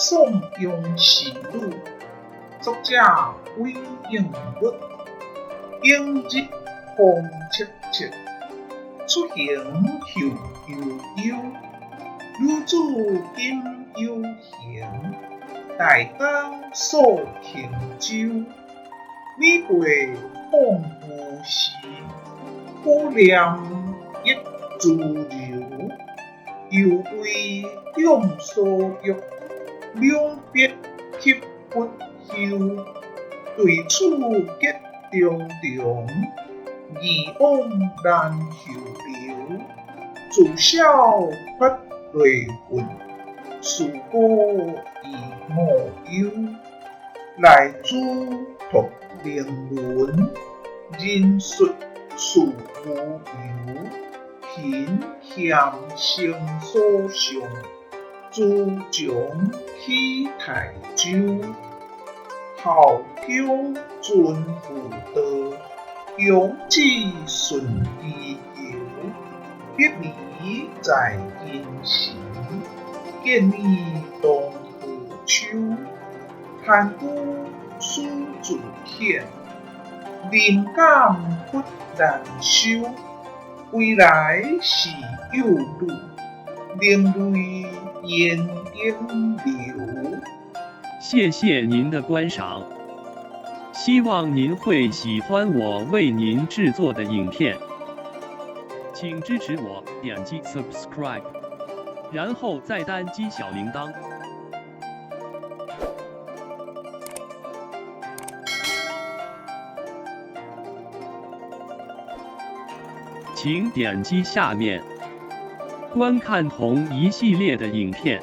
宋雍实录，作者魏应物，映日风切切，出行求悠悠。女子今有行，大江所停舟。美桂放夫时，可怜一自流。犹为两所欲，两别泣不休。对此结重重，疑往难求留。自小不累魂，事过已无忧。来自读灵魂，人述事无由。贫欠生所想，自强起台州。后天尽复道，永志顺意游。别离在阴时，见你当何秋？叹孤书自遣，灵感不难收。归来是有路，另类烟烟流。谢谢您的观赏，希望您会喜欢我为您制作的影片，请支持我，点击 subscribe， 然后再单击小铃铛。请点击下面观看同一系列的影片。